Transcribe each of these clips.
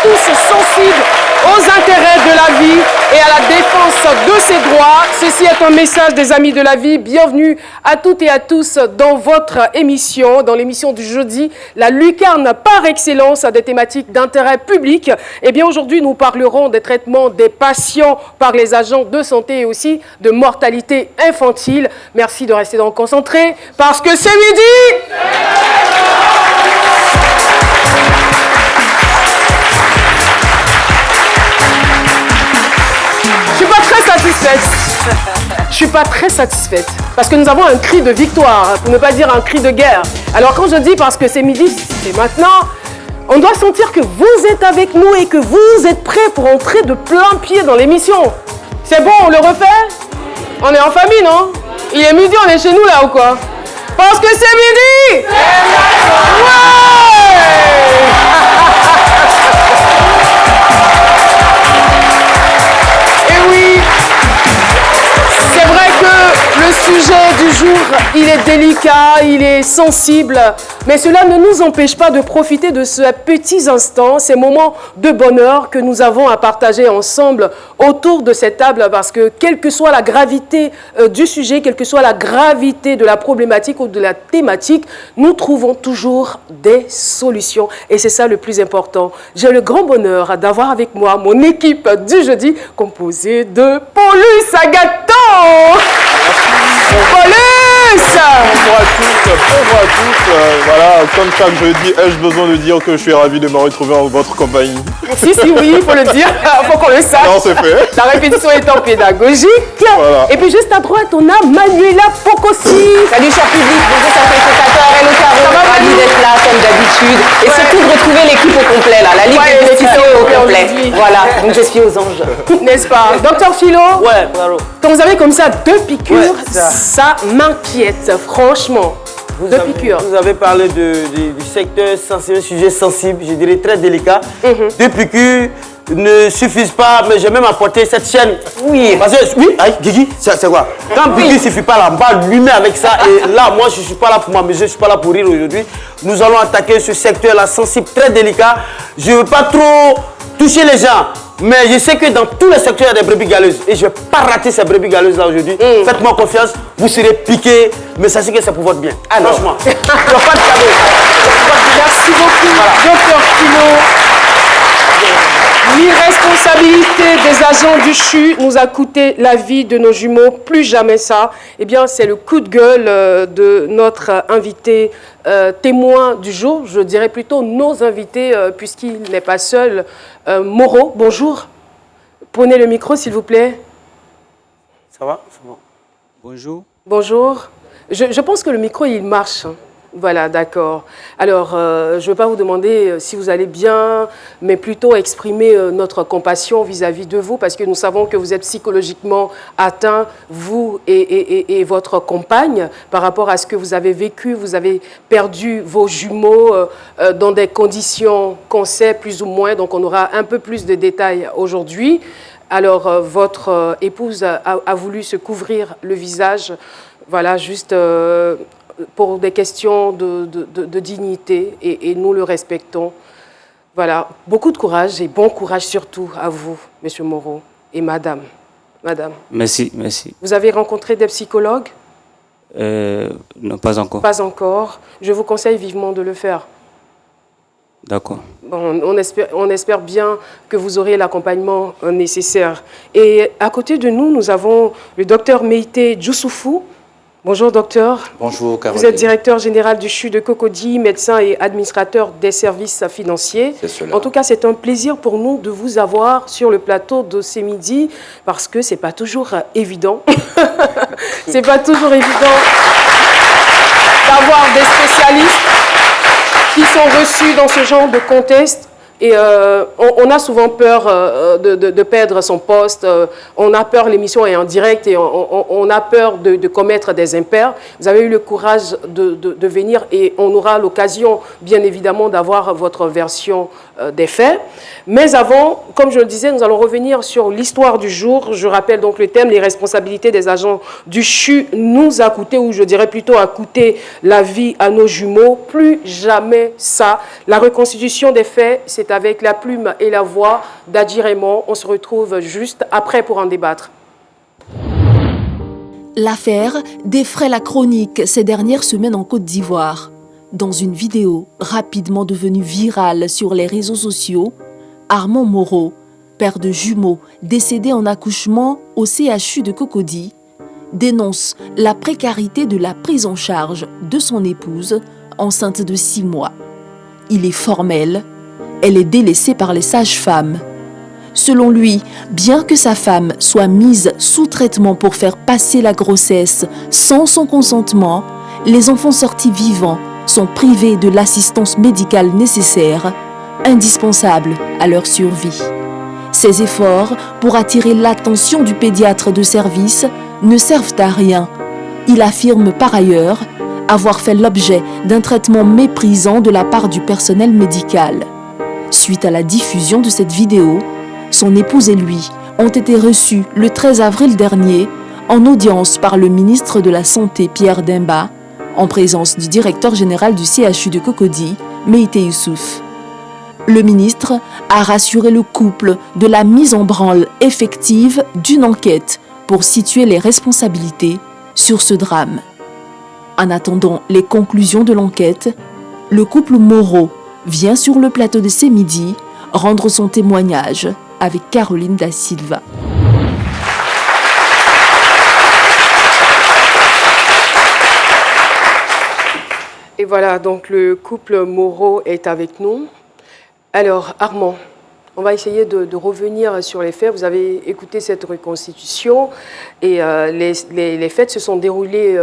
tous sensibles aux intérêts de la vie et à la défense de ses droits. Ceci est un message des Amis de la Vie. Bienvenue à toutes et à tous dans votre émission, dans l'émission du jeudi, la lucarne par excellence à des thématiques d'intérêt public. Eh bien, aujourd'hui, nous parlerons des traitements des patients par les agents de santé et aussi de mortalité infantile. Merci de rester donc concentrés parce que c'est midi. Je suis pas très satisfaite parce que nous avons un cri de victoire, pour ne pas dire un cri de guerre. Alors quand je dis parce que c'est midi, c'est maintenant, on doit sentir que vous êtes avec nous et que vous êtes prêts pour entrer de plein pied dans l'émission. C'est bon, on le refait? On est en famille, non? Il est midi, on est chez nous là ou quoi? Parce que c'est midi! Ouais! Et oui! C'est vrai que le sujet du jour, il est délicat, il est sensible, mais cela ne nous empêche pas de profiter de ces petits instants, ces moments de bonheur que nous avons à partager ensemble autour de cette table, parce que quelle que soit la gravité du sujet, quelle que soit la gravité de la problématique ou de la thématique, nous trouvons toujours des solutions, et c'est ça le plus important. J'ai le grand bonheur d'avoir avec moi mon équipe du jeudi, composée de Paulus Agathon. Paulus! Bonjour à tous, voilà, comme chaque jeudi, ai-je besoin de dire que je suis ravi de me retrouver en votre compagnie? Si, oui, il faut le dire, il faut qu'on le sache. Non, c'est fait. La répétition étant pédagogique. Voilà. Et puis juste à droite, on a Manuela Pocosi. Salut cher public, bonjour chers téléspectateurs, hello Caro, ravi d'être là comme d'habitude. Et surtout de retrouver l'équipe au complet là, la Ligue des justiciers au complet. Voilà, donc je suis aux anges. N'est-ce pas? Docteur Philo? Ouais, bravo. Quand vous avez comme ça 2 piqûres, Ouais, ça m'inquiète, franchement. Vous avez parlé du secteur sensible, sujet sensible, je dirais très délicat. 2 piqûres ne suffisent pas, mais j'ai même apporté cette chaîne. Oui. Parce que, oui, Guigui, c'est quoi? Quand piqûre ne suffit pas, là, on va l'humer avec ça. Et là, moi, je ne suis pas là pour m'amuser, je ne suis pas là pour rire aujourd'hui. Nous allons attaquer ce secteur-là sensible, très délicat. Je ne veux pas trop toucher les gens. Mais je sais que dans tous les secteurs, il y a des brebis galeuses. Et je ne vais pas rater ces brebis galeuses-là aujourd'hui. Faites-moi confiance, vous serez piqués, mais sachez que c'est pour votre bien. Alors. Franchement, il n'y a pas de cadeau. Merci beaucoup, Docteur Philo. L'irresponsabilité des agents du CHU nous a coûté la vie de nos jumeaux, plus jamais ça. Eh bien, c'est le coup de gueule de notre invité témoin du jour, je dirais plutôt nos invités, puisqu'il n'est pas seul. Moreau, bonjour. Prenez le micro, s'il vous plaît. Ça va? C'est bon. Bonjour. Bonjour. Je pense que le micro, il marche. Voilà, d'accord. Alors, je ne veux pas vous demander si vous allez bien, mais plutôt exprimer notre compassion vis-à-vis de vous, parce que nous savons que vous êtes psychologiquement atteint, vous et votre compagne, par rapport à ce que vous avez vécu. Vous avez perdu vos jumeaux dans des conditions qu'on sait plus ou moins, donc on aura un peu plus de détails aujourd'hui. Alors, votre épouse a voulu se couvrir le visage, voilà, juste... pour des questions de dignité, et nous le respectons. Voilà, beaucoup de courage et bon courage surtout à vous, Monsieur Moreau, et Madame. Merci, merci. Vous avez rencontré des psychologues? Non, pas encore. Pas encore. Je vous conseille vivement de le faire. D'accord. Bon, on espère bien que vous aurez l'accompagnement nécessaire. Et à côté de nous, nous avons le docteur Meïté Djoussoufou. Bonjour docteur. Bonjour Caroline. Vous êtes directeur général du CHU de Cocody, médecin et administrateur des services financiers. C'est cela. En tout cas, c'est un plaisir pour nous de vous avoir sur le plateau de ce midi, parce que c'est pas toujours évident. C'est pas toujours évident d'avoir des spécialistes qui sont reçus dans ce genre de contexte. Et on a souvent peur de perdre son poste, on a peur, l'émission est en direct, et on a peur de commettre des impairs. Vous avez eu le courage de venir, et on aura l'occasion, bien évidemment, d'avoir votre version des faits. Mais avant, comme je le disais, nous allons revenir sur l'histoire du jour. Je rappelle donc le thème, les responsabilités des agents du CHU nous a coûté, ou je dirais plutôt a coûté la vie à nos jumeaux. Plus jamais ça. La reconstitution des faits, c'est c'est avec la plume et la voix d'Adji Raymond. On se retrouve juste après pour en débattre. L'affaire défraie la chronique ces dernières semaines en Côte d'Ivoire. Dans une vidéo rapidement devenue virale sur les réseaux sociaux, Armand Moreau, père de jumeaux décédé en accouchement au CHU de Cocody, dénonce la précarité de la prise en charge de son épouse enceinte de 6 mois. Il est formel, elle est délaissée par les sages-femmes. Selon lui, bien que sa femme soit mise sous traitement pour faire passer la grossesse sans son consentement, les enfants sortis vivants sont privés de l'assistance médicale nécessaire, indispensable à leur survie. Ces efforts pour attirer l'attention du pédiatre de service ne servent à rien. Il affirme par ailleurs avoir fait l'objet d'un traitement méprisant de la part du personnel médical. Suite à la diffusion de cette vidéo, son épouse et lui ont été reçus le 13 avril dernier en audience par le ministre de la Santé Pierre Demba, en présence du directeur général du CHU de Cocody, Meïté Youssouf. Le ministre a rassuré le couple de la mise en branle effective d'une enquête pour situer les responsabilités sur ce drame. En attendant les conclusions de l'enquête, le couple Moreau vient sur le plateau de C'est Midi rendre son témoignage avec Caroline Da Silva. Et voilà, donc le couple Moreau est avec nous. Alors, Armand, on va essayer de revenir sur les faits. Vous avez écouté cette reconstitution et les faits se sont déroulés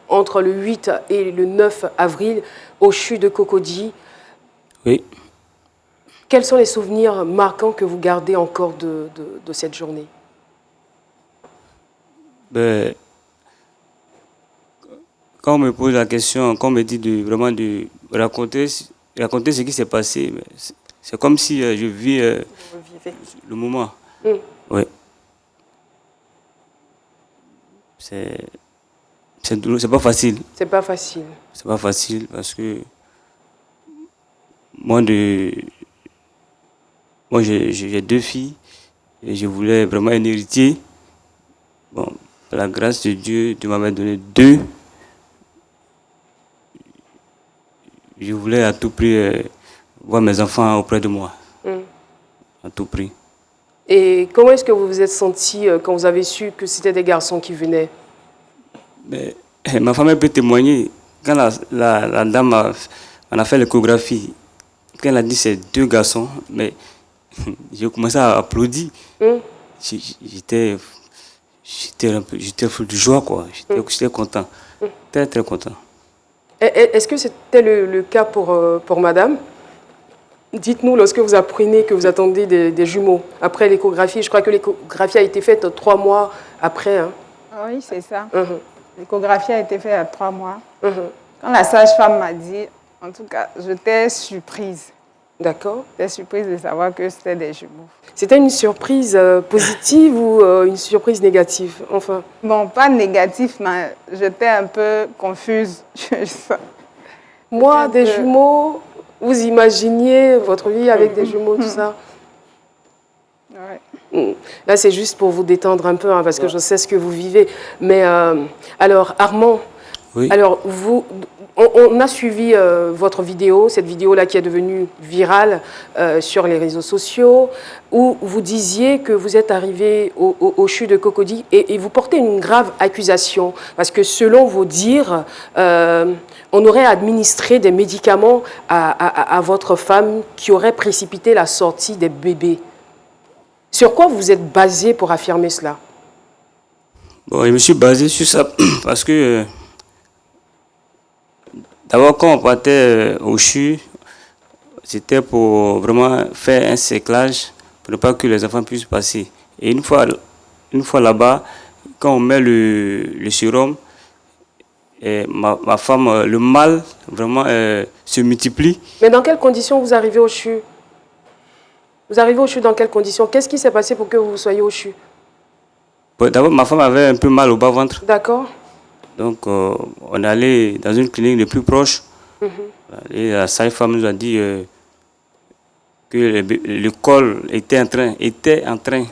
entre le 8 et le 9 avril au CHU de Cocody. Oui. Quels sont les souvenirs marquants que vous gardez encore de cette journée? Ben, quand on me pose la question, quand on me dit de raconter ce qui s'est passé, c'est comme si je vis le moment. Oui. C'est pas facile. C'est pas facile. C'est pas facile parce que moi j'ai 2 filles et je voulais vraiment un héritier. Bon, par la grâce de Dieu, Dieu m'avait donné 2. Je voulais à tout prix voir mes enfants auprès de moi. À tout prix. Et comment est-ce que vous vous êtes senti quand vous avez su que c'était des garçons qui venaient? Mais, ma femme peut témoigner. Quand la dame a fait l'échographie, quand elle a dit c'est 2 garçons, mais j'ai commencé à applaudir. J'étais fou de joie, quoi. J'étais content. Très, très content. Est-ce que c'était le cas pour madame? Dites-nous, lorsque vous apprenez que vous attendez des jumeaux, après l'échographie, je crois que l'échographie a été faite 3 mois après. Hein? Oui, c'est ça. L'échographie a été faite à 3 mois. Quand la sage-femme m'a dit, en tout cas, j'étais surprise. D'accord. J'étais surprise de savoir que c'était des jumeaux. C'était une surprise positive ou une surprise négative, enfin? Bon, pas négative, mais j'étais un peu confuse. Moi, des jumeaux, vous imaginiez votre vie avec des jumeaux, tout ça? Ouais. Là, c'est juste pour vous détendre un peu, hein, parce que je sais ce que vous vivez. Mais alors, Armand, oui. Alors on a suivi votre vidéo, cette vidéo-là qui est devenue virale sur les réseaux sociaux, où vous disiez que vous êtes arrivé au CHU de Cocody et vous portez une grave accusation, parce que selon vos dires, on aurait administré des médicaments à votre femme qui aurait précipité la sortie des bébés. Sur quoi vous êtes basé pour affirmer cela? Bon, je me suis basé sur ça parce que d'abord, quand on partait au CHU, c'était pour vraiment faire un cerclage pour ne pas que les enfants puissent passer. Et une fois là-bas, quand on met le sérum, ma femme, le mal vraiment se multiplie. Mais dans quelles conditions vous arrivez au CHU? Vous arrivez au CHU dans quelles conditions? Qu'est-ce qui s'est passé pour que vous soyez au CHU? Bon, d'abord, ma femme avait un peu mal au bas-ventre. D'accord. Donc, on est allé dans une clinique le plus proche. Et la sage-femme nous a dit que le col était en train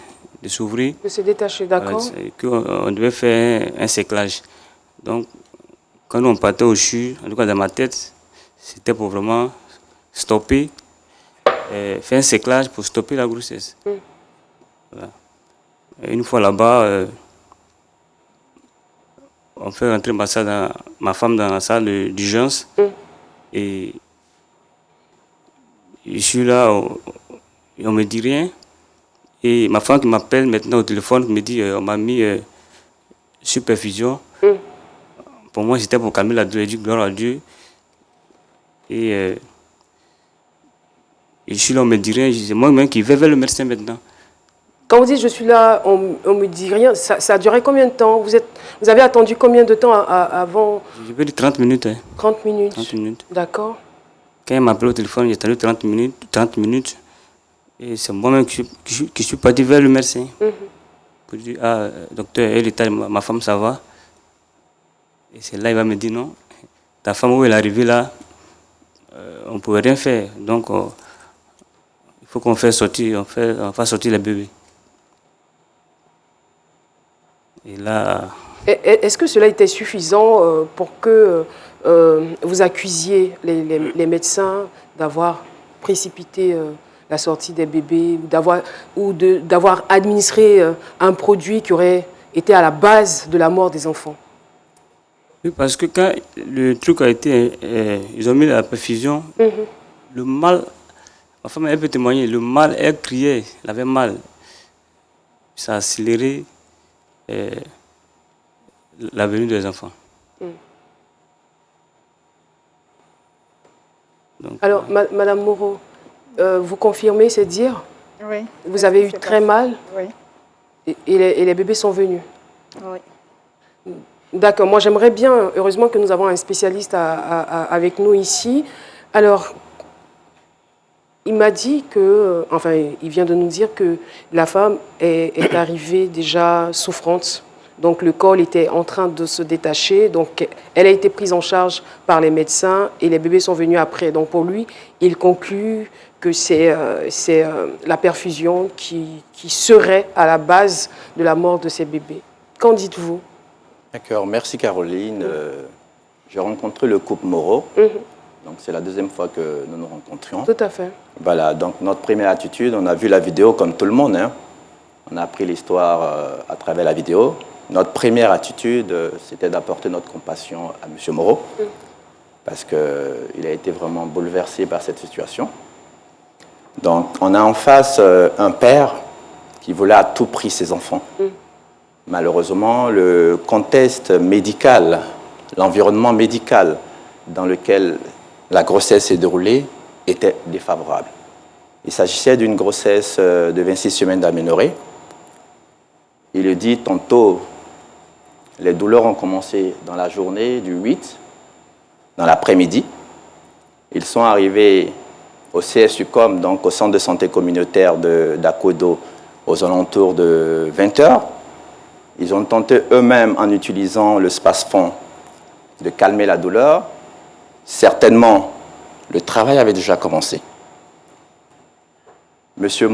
de s'ouvrir. De se détacher, d'accord. Voilà, qu'on devait faire un séclage. Donc, quand on partait au CHU, en tout cas dans ma tête, c'était pour vraiment stopper, faire un séclage pour stopper la grossesse. Voilà. Et une fois là-bas, on fait rentrer ma femme dans la salle d'urgence. Et je suis là, on me dit rien. Et ma femme qui m'appelle maintenant au téléphone me dit on m'a mis sur perfusion. Pour moi, c'était pour calmer la douleur, gloire à Dieu. Et je suis là, on me dit rien. C'est moi-même qui vais vers le médecin maintenant. Quand vous dites je suis là, on me dit rien, ça a duré combien de temps? Vous avez attendu combien de temps avant? Je vais dire 30 minutes. 30 minutes. 30 minutes. D'accord. Quand il m'a appelé au téléphone, j'ai attendu 30 minutes. Et c'est moi-même qui suis parti vers le médecin. Pour dire, docteur, et l'état de ma femme, ça va? Et c'est là il va me dire, non, ta femme, où elle est arrivée là, on ne pouvait rien faire. Donc, il faut qu'on fasse sortir, on fasse sortir le bébé. Et là... Est-ce que cela était suffisant pour que vous accusiez les médecins d'avoir précipité la sortie des bébés ou d'avoir administré un produit qui aurait été à la base de la mort des enfants? Oui, parce que quand le truc a été... ils ont mis la perfusion, le mal... Ma femme, elle peut témoigner, le mal, elle criait, elle avait mal. Ça a accéléré la venue des enfants. Donc, alors, Madame Moreau, vous confirmez ces dires? Oui. Vous avez eu très mal? Oui. Et les bébés sont venus? Oui. D'accord. Moi, j'aimerais bien, heureusement que nous avons un spécialiste avec nous ici. Alors, il m'a dit que, enfin, il vient de nous dire que la femme est arrivée déjà souffrante. Donc, le col était en train de se détacher. Donc, elle a été prise en charge par les médecins et les bébés sont venus après. Donc, pour lui, il conclut que c'est la perfusion qui serait à la base de la mort de ces bébés. Qu'en dites-vous? D'accord, merci Caroline. J'ai rencontré le couple Moreau. Donc, c'est la deuxième fois que nous nous rencontrions. Tout à fait. Voilà, donc notre première attitude, on a vu la vidéo comme tout le monde. Hein. On a appris l'histoire à travers la vidéo. Notre première attitude, c'était d'apporter notre compassion à M. Moreau, parce qu'il a été vraiment bouleversé par cette situation. Donc, on a en face un père qui voulait à tout prix ses enfants. Malheureusement, le contexte médical, l'environnement médical dans lequel la grossesse s'est déroulée était défavorable. Il s'agissait d'une grossesse de 26 semaines d'aménorrhée. Il le dit tantôt, les douleurs ont commencé dans la journée du 8, dans l'après-midi. Ils sont arrivés au CSUCOM, donc au centre de santé communautaire d'Akodo, aux alentours de 20 h. Ils ont tenté eux-mêmes, en utilisant le Spasfon, de calmer la douleur. Certainement, le travail avait déjà commencé. Monsieur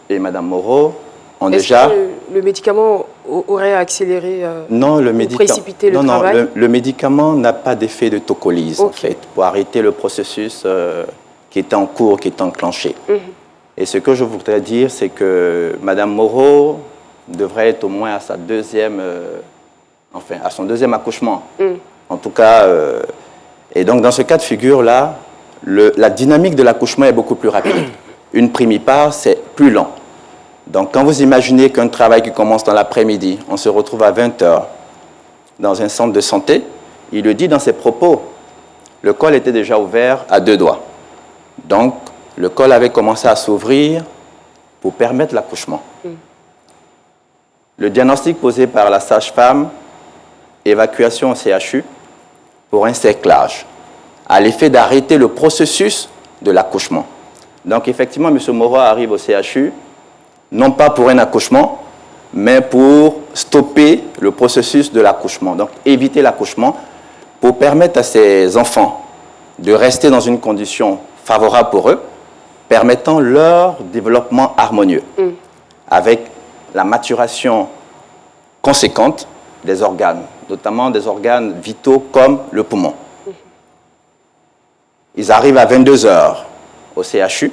et Madame Moreau ont déjà... Est-ce que le médicament aurait accéléré non, précipité le travail? Non, le médicament n'a pas d'effet de tocolyse, en fait, pour arrêter le processus qui est en cours, qui est enclenché. Et ce que je voudrais dire, c'est que Madame Moreau devrait être au moins à sa deuxième, à son deuxième accouchement. En tout cas, et donc dans ce cas de figure-là, la dynamique de l'accouchement est beaucoup plus rapide. Une primipare, c'est plus lent. Donc quand vous imaginez qu'un travail qui commence dans l'après-midi, on se retrouve à 20 h dans un centre de santé, il le dit dans ses propos, le col était déjà ouvert à 2 doigts. Donc le col avait commencé à s'ouvrir pour permettre l'accouchement. Le diagnostic posé par la sage-femme, évacuation au CHU pour un cerclage, à l'effet d'arrêter le processus de l'accouchement. Donc effectivement, M. Moreau arrive au CHU, non pas pour un accouchement, mais pour stopper le processus de l'accouchement, donc éviter l'accouchement, pour permettre à ces enfants de rester dans une condition favorable pour eux, permettant leur développement harmonieux, avec la maturation conséquente des organes, notamment des organes vitaux comme le poumon. Ils arrivent à 22 heures au CHU.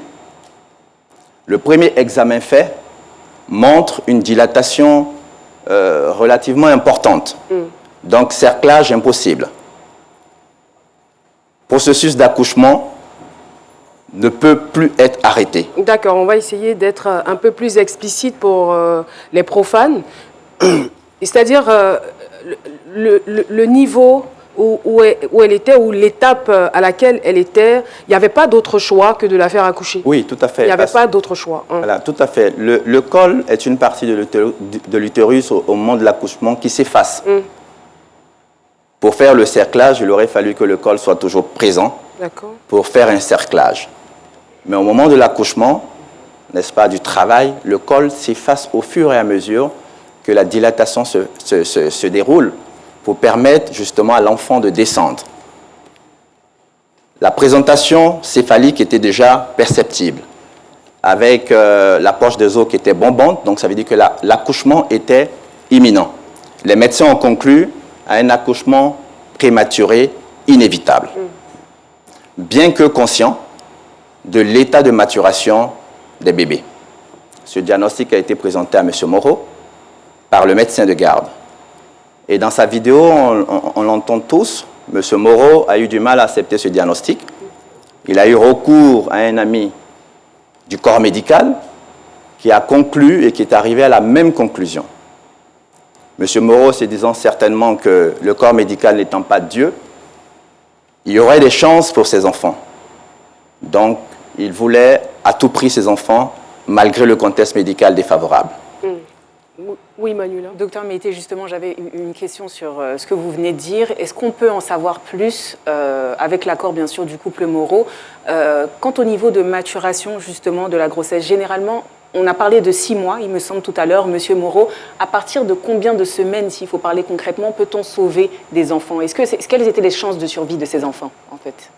Le premier examen fait montre une dilatation relativement importante. Donc, cerclage impossible. Processus d'accouchement ne peut plus être arrêté. D'accord, on va essayer d'être un peu plus explicite pour les profanes. C'est-à-dire le niveau où elle était, ou l'étape à laquelle elle était, il n'y avait pas d'autre choix que de la faire accoucher. Oui, tout à fait. Il n'y avait pas d'autre choix. Voilà, tout à fait. Le col est une partie de l'utérus au moment de l'accouchement qui s'efface. Pour faire le cerclage, il aurait fallu que le col soit toujours présent pour faire un cerclage. Mais au moment de l'accouchement, n'est-ce pas, du travail, le col s'efface au fur et à mesure que la dilatation se déroule pour permettre justement à l'enfant de descendre. La présentation céphalique était déjà perceptible, avec la poche des os qui était bombante, donc ça veut dire que l'accouchement était imminent. Les médecins ont conclu à un accouchement prématuré inévitable. Bien que conscient de l'état de maturation des bébés. Ce diagnostic a été présenté à M. Moreau par le médecin de garde. Et dans sa vidéo, on l'entend tous, M. Moreau a eu du mal à accepter ce diagnostic. Il a eu recours à un ami du corps médical qui a conclu et qui est arrivé à la même conclusion. M. Moreau se disant certainement que le corps médical n'étant pas Dieu, il y aurait des chances pour ses enfants. Donc, il voulait à tout prix ses enfants, malgré le contexte médical défavorable. Oui, Manuela. Docteur Mété, justement, j'avais une question sur ce que vous venez de dire. Est-ce qu'on peut en savoir plus, avec l'accord, bien sûr, du couple Moreau, quant au niveau de maturation, justement, de la grossesse? Généralement, on a parlé de 6 mois, il me semble tout à l'heure, Monsieur Moreau. À partir de combien de semaines, s'il faut parler concrètement, peut-on sauver des enfants? Quelles étaient les chances de survie de ces enfants, en fait?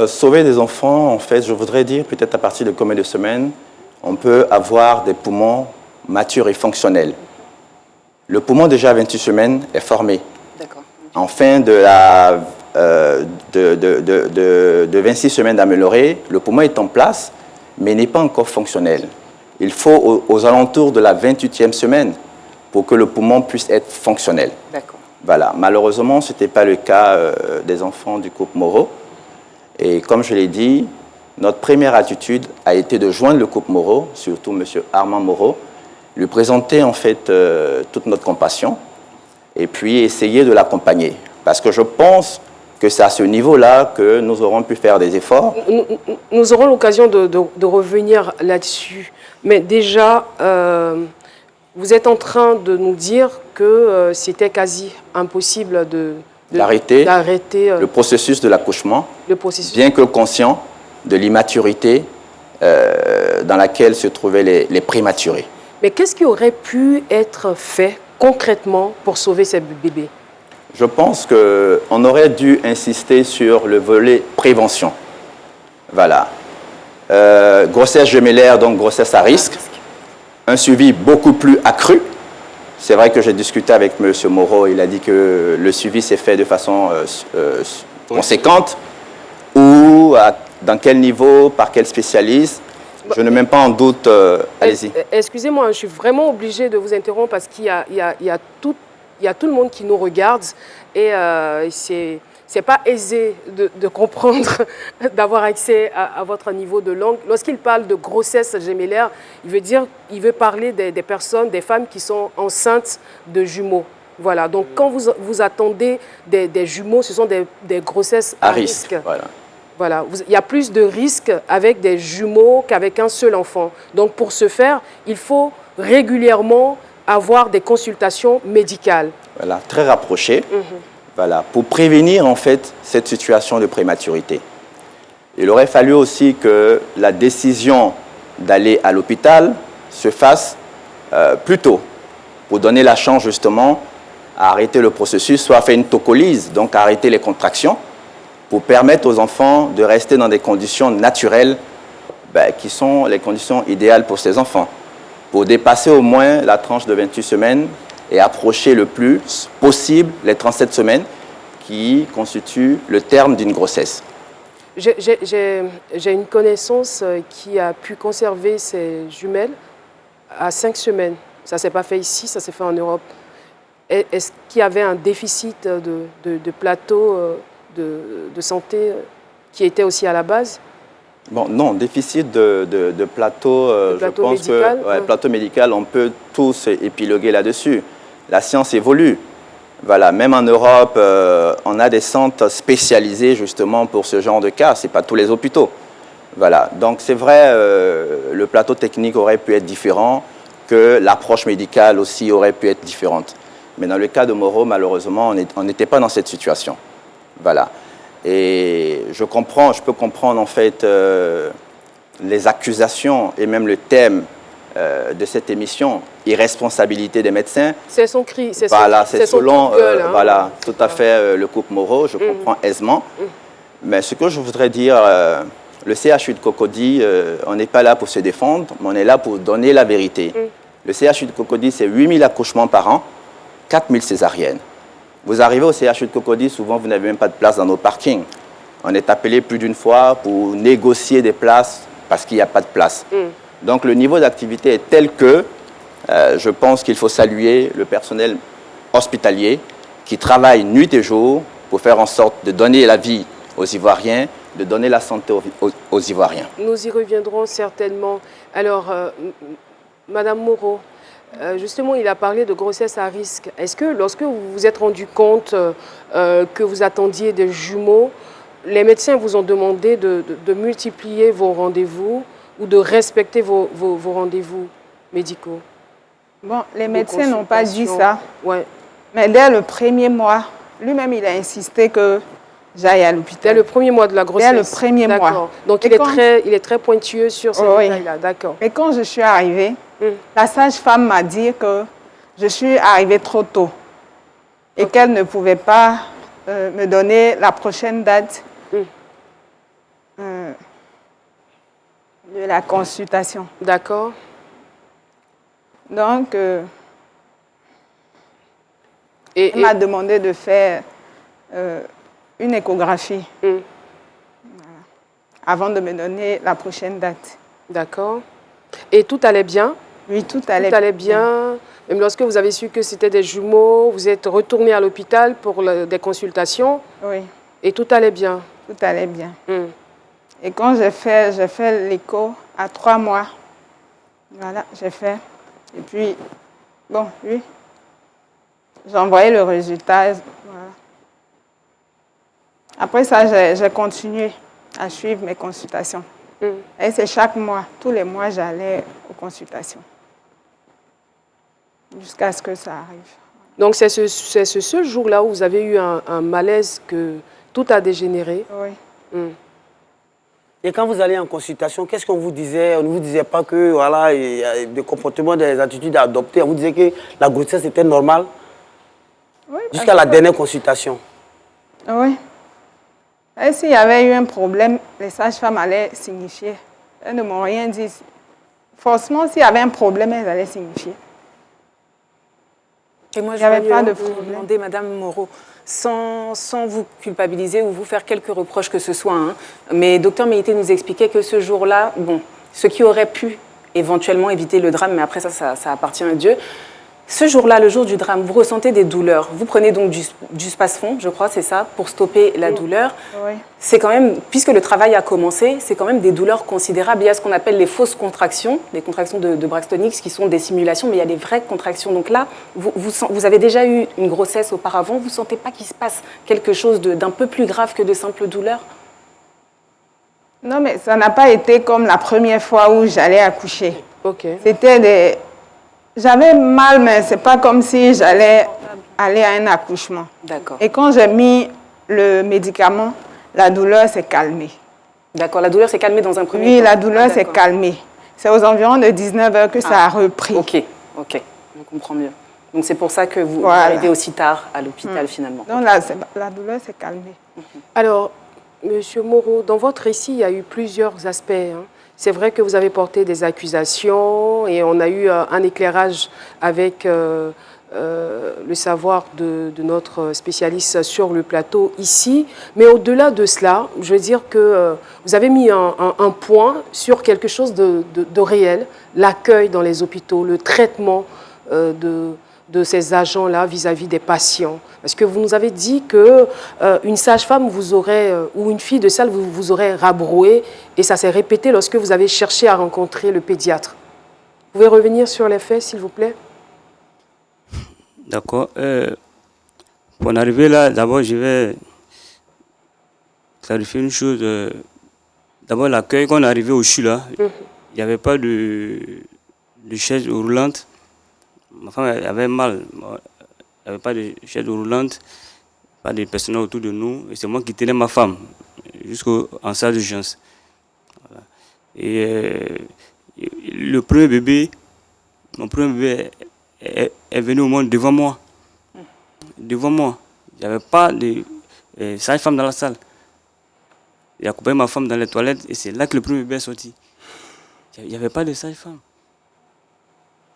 Sauver des enfants, en fait, je voudrais dire, peut-être à partir de combien de semaines, on peut avoir des poumons matures et fonctionnels. Le poumon, déjà à 28 semaines, est formé. D'accord. En fin de 26 semaines d'améliorée, le poumon est en place, mais n'est pas encore fonctionnel. Il faut aux alentours de la 28e semaine pour que le poumon puisse être fonctionnel. D'accord. Voilà. Malheureusement, ce n'était pas le cas des enfants du couple Moreau. Et comme je l'ai dit, notre première attitude a été de joindre le couple Moreau, surtout M. Armand Moreau, lui présenter en fait toute notre compassion et puis essayer de l'accompagner. Parce que je pense que c'est à ce niveau-là que nous aurons pu faire des efforts. Nous aurons l'occasion de revenir là-dessus. Mais déjà, vous êtes en train de nous dire que c'était quasi impossible d'arrêter le processus de l'accouchement, bien que conscient de l'immaturité dans laquelle se trouvaient les prématurés. Mais qu'est-ce qui aurait pu être fait concrètement pour sauver ces bébés? Je pense qu'on aurait dû insister sur le volet prévention. Voilà. Grossesse gémellaire, donc grossesse à risque. Un suivi beaucoup plus accru. C'est vrai que j'ai discuté avec M. Moreau, il a dit que le suivi s'est fait de façon conséquente. Ou dans quel niveau, par quel spécialiste. Je ne mets pas en doute. Allez-y. Excusez-moi, je suis vraiment obligée de vous interrompre parce qu'il y a tout le monde qui nous regarde et c'est pas aisé de comprendre, d'avoir accès à votre niveau de langue. Lorsqu'il parle de grossesse gémellaire, il veut parler des personnes, des femmes qui sont enceintes de jumeaux. Voilà, donc quand vous attendez des jumeaux, ce sont des grossesses à risque. Voilà, il y a plus de risques avec des jumeaux qu'avec un seul enfant. Donc pour ce faire, il faut régulièrement avoir des consultations médicales. Voilà, très rapprochées. Voilà, pour prévenir en fait cette situation de prématurité. Il aurait fallu aussi que la décision d'aller à l'hôpital se fasse plus tôt, pour donner la chance justement à arrêter le processus, soit faire une tocolyse, donc arrêter les contractions, pour permettre aux enfants de rester dans des conditions naturelles qui sont les conditions idéales pour ces enfants, pour dépasser au moins la tranche de 28 semaines et approcher le plus possible les 37 semaines qui constituent le terme d'une grossesse. J'ai une connaissance qui a pu conserver ses jumelles à 5 semaines. Ça ne s'est pas fait ici, ça s'est fait en Europe. Est-ce qu'il y avait un déficit de plateau de santé qui était aussi à la base? Bon, non, déficit de plateau, je pense médical, que plateau médical, on peut tous épiloguer là-dessus. La science évolue. Voilà, même en Europe, on a des centres spécialisés justement pour ce genre de cas. Ce n'est pas tous les hôpitaux. Voilà, donc c'est vrai, le plateau technique aurait pu être différent, que l'approche médicale aussi aurait pu être différente. Mais dans le cas de Moreau, malheureusement, on n'était pas dans cette situation. Voilà. Et je peux comprendre en fait les accusations et même le thème de cette émission, irresponsabilité des médecins. C'est son cri, c'est voilà, c'est son selon gueule, hein. voilà, tout à fait le couple Moreau, je comprends aisément. Mais ce que je voudrais dire, le CHU de Cocody, on n'est pas là pour se défendre, mais on est là pour donner la vérité. Le CHU de Cocody, c'est 8000 accouchements par an, 4000 césariennes. Vous arrivez au CHU de Cocody, souvent vous n'avez même pas de place dans nos parkings. On est appelé plus d'une fois pour négocier des places parce qu'il n'y a pas de place. Donc le niveau d'activité est tel que je pense qu'il faut saluer le personnel hospitalier qui travaille nuit et jour pour faire en sorte de donner la vie aux Ivoiriens, de donner la santé aux Ivoiriens. Nous y reviendrons certainement. Alors, Madame Moreau, justement, il a parlé de grossesse à risque. Est-ce que lorsque vous vous êtes rendu compte que vous attendiez des jumeaux, les médecins vous ont demandé de multiplier vos rendez-vous ou de respecter vos rendez-vous médicaux? Bon, les médecins n'ont pas dit ça. Ouais. Mais dès le premier mois, lui-même, il a insisté que j'aille à l'hôpital. Dès le premier mois de la grossesse? Dès le premier mois. Donc, il est très pointueux sur ces détails-là. D'accord. Et quand je suis arrivée, la sage-femme m'a dit que je suis arrivée trop tôt et qu'elle ne pouvait pas me donner la prochaine date de la consultation. D'accord. Donc, elle m'a demandé de faire une échographie avant de me donner la prochaine date. D'accord. Et tout allait bien? Oui, tout allait bien. Même lorsque vous avez su que c'était des jumeaux, vous êtes retourné à l'hôpital pour des consultations? Oui. Et tout allait bien? Tout allait bien. Et quand j'ai fait l'écho à 3 mois, voilà, j'ai fait. Et puis, bon, oui, j'ai envoyé le résultat. Voilà. Après ça, j'ai continué à suivre mes consultations. Et c'est chaque mois, tous les mois, j'allais aux consultations. Jusqu'à ce que ça arrive. Donc, c'est ce seul jour-là où vous avez eu un malaise que tout a dégénéré? Oui. Et quand vous allez en consultation, qu'est-ce qu'on vous disait? On ne vous disait pas que voilà, il y a des comportements, des attitudes à adopter. On vous disait que la grossesse était normale? Oui. Jusqu'à la dernière consultation? Oui. Et s'il y avait eu un problème, les sages-femmes allaient signifier. Elles ne m'ont rien dit. Forcément, s'il y avait un problème, elles allaient signifier. Et moi, Il n'y avait pas de vous problème. demander, Madame Moreau, sans vous culpabiliser ou vous faire quelques reproches que ce soit, hein, mais Dr Meïté nous expliquait que ce jour-là, bon, ce qui aurait pu éventuellement éviter le drame, mais après ça appartient à Dieu. Ce jour-là, le jour du drame, vous ressentez des douleurs. Vous prenez donc du Spasfon, je crois, c'est ça, pour stopper la douleur. Oui. C'est quand même, puisque le travail a commencé, c'est quand même des douleurs considérables. Il y a ce qu'on appelle les fausses contractions, les contractions de Braxton Hicks qui sont des simulations, mais il y a des vraies contractions. Donc là, vous avez déjà eu une grossesse auparavant, vous ne sentez pas qu'il se passe quelque chose d'un peu plus grave que de simples douleurs? Non, mais ça n'a pas été comme la première fois où j'allais accoucher. Ok. C'était J'avais mal, mais ce n'est pas comme si j'allais aller à un accouchement. D'accord. Et quand j'ai mis le médicament, la douleur s'est calmée. D'accord, la douleur s'est calmée dans un premier temps? Oui, la douleur s'est calmée. C'est aux environs de 19 h que ça a repris. Ok, on comprend mieux. Donc c'est pour ça que vous arrivez aussi tard à l'hôpital finalement. Donc la douleur s'est calmée. Alors, Monsieur Moreau, dans votre récit, il y a eu plusieurs aspects. Hein. C'est vrai que vous avez porté des accusations et on a eu un éclairage avec le savoir de notre spécialiste sur le plateau ici. Mais au-delà de cela, je veux dire que vous avez mis un point sur quelque chose de réel, l'accueil dans les hôpitaux, le traitement de ces agents-là vis-à-vis des patients. Parce que vous nous avez dit qu'une sage-femme vous aurait, ou une fille de salle vous aurait rabroué, et ça s'est répété lorsque vous avez cherché à rencontrer le pédiatre. Vous pouvez revenir sur les faits, s'il vous plaît? D'accord. Pour en arriver là, d'abord, je vais clarifier une chose. D'abord, l'accueil, quand on est arrivé au CHU, là, il n'y avait pas de chaise roulante. Ma femme avait mal. Il n'y avait pas de chaise roulante, pas de personnel autour de nous. Et c'est moi qui tenais ma femme jusqu'en salle d'urgence. Voilà. Et le premier bébé, mon premier bébé est venu au monde devant moi. Devant moi. Il n'y avait pas de sage-femme dans la salle. Il a coupé ma femme dans les toilettes et c'est là que le premier bébé est sorti. Il n'y avait pas de sage-femme.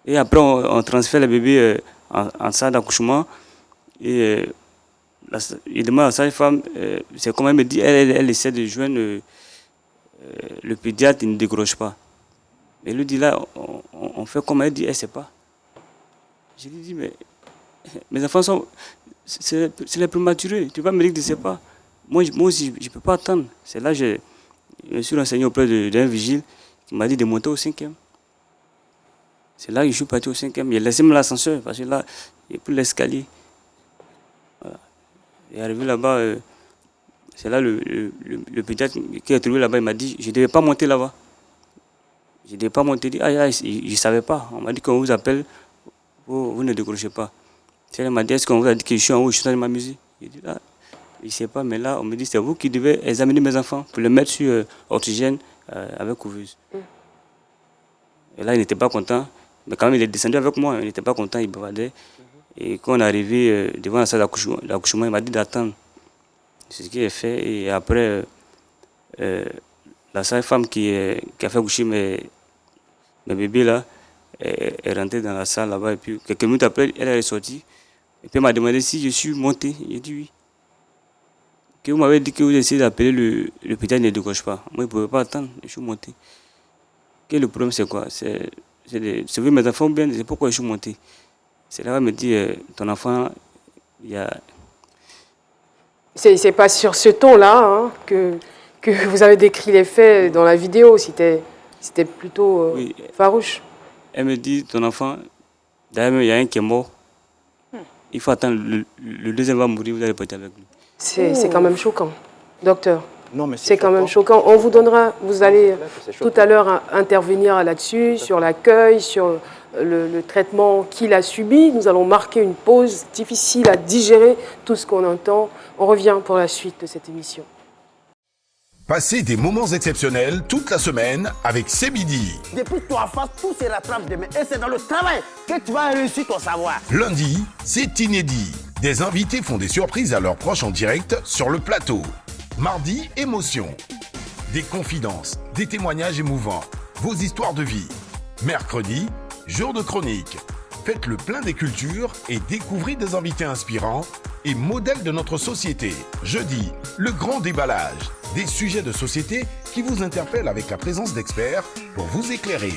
Et après, on transfère le bébé en salle d'accouchement. Et il demande à la sage-femme, c'est comme elle me dit, elle essaie de joindre le pédiatre, il ne décroche pas. Et lui dit là, on fait comme elle dit, elle ne sait pas. Je lui dis, mais mes enfants sont. C'est les prématurés. Tu vas me dire que tu ne sais pas. Moi aussi, je ne peux pas attendre. C'est là que je me suis renseigné auprès d'un vigile qui m'a dit de monter au 5e. C'est là que je suis parti au 5e. Il a laissé l'ascenseur parce que là, il n'y a plus l'escalier. Voilà. Et arrivé là-bas, c'est là le pédiatre qui est trouvé là-bas, il m'a dit, je ne devais pas monter là-bas. Je ne devais pas monter. Je ne savais pas. On m'a dit qu'on vous appelle, vous ne décrochez pas. Elle m'a dit, est-ce qu'on vous a dit que je suis en haut, je suis en train de m'amuser? J'ai dit, là, je ne sais pas, mais là, on me dit, c'est vous qui devez examiner mes enfants pour les mettre sur oxygène avec couveuse. Et là, il n'était pas content. Mais quand même, il est descendu avec moi. Il n'était pas content, il bavardait. Et quand on est arrivé devant la salle d'accouchement, il m'a dit d'attendre. C'est ce qu'il a fait. Et après, la sage-femme qui a fait coucher mes bébés là, est rentrée dans la salle là-bas. Et puis, quelques minutes après, elle est sortie. Et puis, elle m'a demandé si je suis monté. J'ai dit oui. Que vous m'avez dit que vous essayez d'appeler le pédiatre, ne décroche pas. Moi, je ne pouvais pas attendre. Je suis monté. Que le problème, c'est quoi? C'est sauver mes enfants bien. C'est pourquoi je suis monté. C'est là qu'elle me dit, ton enfant, il y a... C'est pas sur ce ton-là hein, que vous avez décrit les faits dans la vidéo. C'était plutôt oui. Farouche. Elle me dit, ton enfant, d'ailleurs, il y a un qui est mort. Il faut attendre, le deuxième va mourir, vous allez partir avec lui. C'est quand même choquant, docteur. Non, mais C'est quand même choquant. On vous donnera, vous allez tout à l'heure intervenir là-dessus, sur l'accueil, sur le traitement qu'il a subi. Nous allons marquer une pause difficile à digérer tout ce qu'on entend. On revient pour la suite de cette émission. Passez des moments exceptionnels toute la semaine avec C'est Midi. Depuis toi face, tout se rattrape demain. Et c'est dans le travail que tu vas réussir ton savoir. Lundi, c'est inédit. Des invités font des surprises à leurs proches en direct sur le plateau. Mardi, émotion. Des confidences, des témoignages émouvants, vos histoires de vie. Mercredi, jour de chronique. Faites le plein des cultures et découvrez des invités inspirants et modèles de notre société. Jeudi, le grand déballage. Des sujets de société qui vous interpellent avec la présence d'experts pour vous éclairer.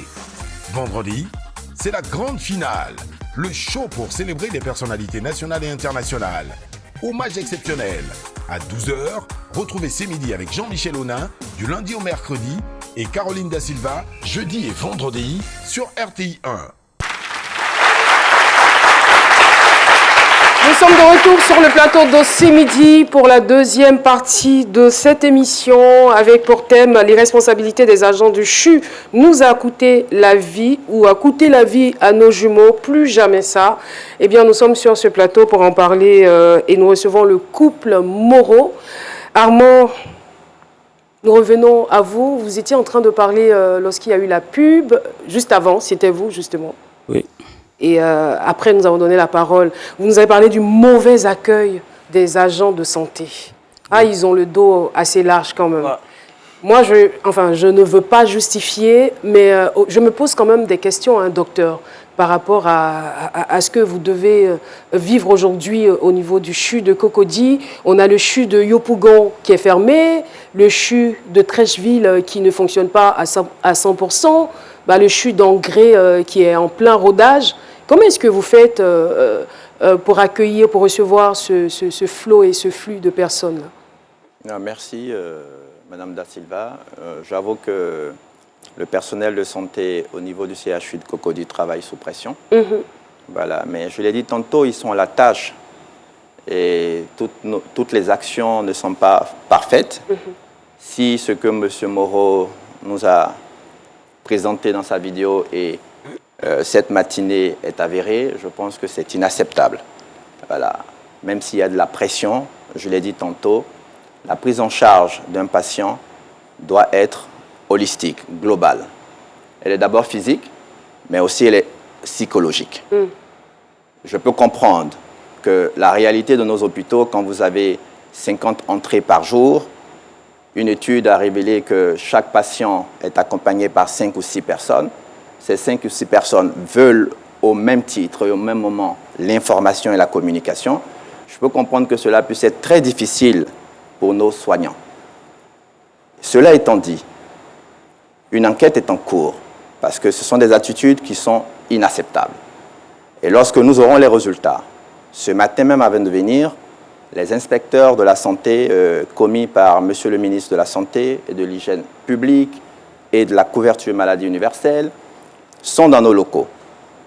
Vendredi, c'est la grande finale. Le show pour célébrer les personnalités nationales et internationales. Hommage exceptionnel. À 12h, retrouvez C'est Midi avec Jean-Michel Aunin du lundi au mercredi et Caroline Da Silva jeudi et vendredi sur RTI 1. Nous sommes de retour sur le plateau de C'est Midi pour la deuxième partie de cette émission avec pour thème l'irresponsabilité des agents du CHU nous a coûté la vie ou a coûté la vie à nos jumeaux, plus jamais ça. Eh bien, nous sommes sur ce plateau pour en parler et nous recevons le couple Moreau. Armand, nous revenons à vous. Vous étiez en train de parler lorsqu'il y a eu la pub, juste avant, c'était vous justement. Oui. Et après, nous avons donné la parole. Vous nous avez parlé du mauvais accueil des agents de santé. Ah, ils ont le dos assez large quand même. Moi, je ne veux pas justifier, mais je me pose quand même des questions, hein, docteur, par rapport à ce que vous devez vivre aujourd'hui au niveau du CHU de Cocody. On a le CHU de Yopougon qui est fermé, le CHU de Trècheville qui ne fonctionne pas à 100%, le CHU d'Angré qui est en plein rodage. Comment est-ce que vous faites pour accueillir, pour recevoir ce flot et ce flux de personnes? Merci, Madame Da Silva. J'avoue que le personnel de santé au niveau du CHU de Cocody travaille sous pression. Voilà, mais je l'ai dit tantôt, ils sont à la tâche et toutes les actions ne sont pas parfaites. Si ce que M. Moreau nous a présenté dans sa vidéo et cette matinée est avéré, je pense que c'est inacceptable. Voilà. Même s'il y a de la pression, je l'ai dit tantôt, la prise en charge d'un patient doit être holistique, globale. Elle est d'abord physique, mais aussi elle est psychologique. Je peux comprendre que la réalité de nos hôpitaux, quand vous avez 50 entrées par jour, une étude a révélé que chaque patient est accompagné par 5 ou 6 personnes. Ces 5 ou 6 personnes veulent au même titre et au même moment l'information et la communication. Je peux comprendre que cela puisse être très difficile pour nos soignants. Cela étant dit, une enquête est en cours parce que ce sont des attitudes qui sont inacceptables. Et lorsque nous aurons les résultats, ce matin même avant de venir, les inspecteurs de la santé commis par M. le ministre de la Santé et de l'Hygiène publique et de la couverture maladie universelle sont dans nos locaux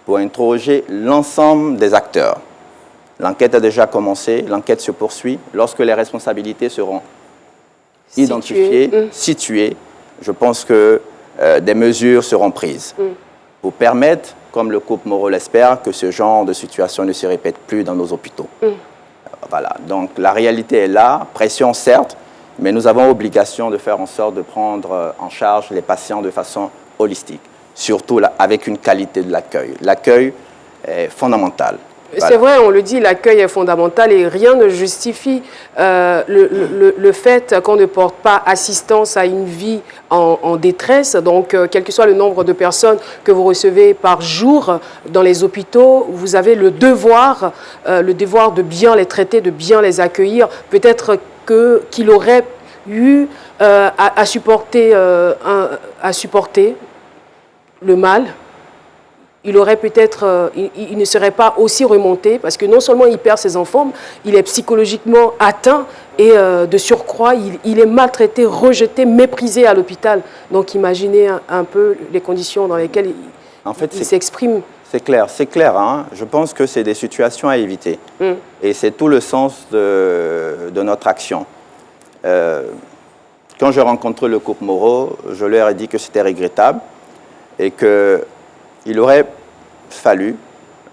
pour interroger l'ensemble des acteurs. L'enquête a déjà commencé, l'enquête se poursuit. Lorsque les responsabilités seront identifiées, situées, je pense que des mesures seront prises pour permettre, comme le couple Moreau l'espère, que ce genre de situation ne se répète plus dans nos hôpitaux. Voilà, donc la réalité est là, pression certes, mais nous avons obligation de faire en sorte de prendre en charge les patients de façon holistique, surtout avec une qualité de l'accueil. L'accueil est fondamental. Voilà. C'est vrai, on le dit, l'accueil est fondamental et rien ne justifie le fait qu'on ne porte pas assistance à une vie en détresse. Donc, quel que soit le nombre de personnes que vous recevez par jour dans les hôpitaux, vous avez le devoir de bien les traiter, de bien les accueillir. Peut-être qu'il aurait eu à supporter le mal. Il aurait peut-être, il ne serait pas aussi remonté parce que non seulement il perd ses enfants, il est psychologiquement atteint et de surcroît, il est maltraité, rejeté, méprisé à l'hôpital. Donc imaginez un peu les conditions dans lesquelles il s'exprime. C'est clair. Hein? Je pense que c'est des situations à éviter. Et c'est tout le sens de notre action. Quand j'ai rencontré le couple Moreau, je leur ai dit que c'était regrettable et qu'il aurait fallu,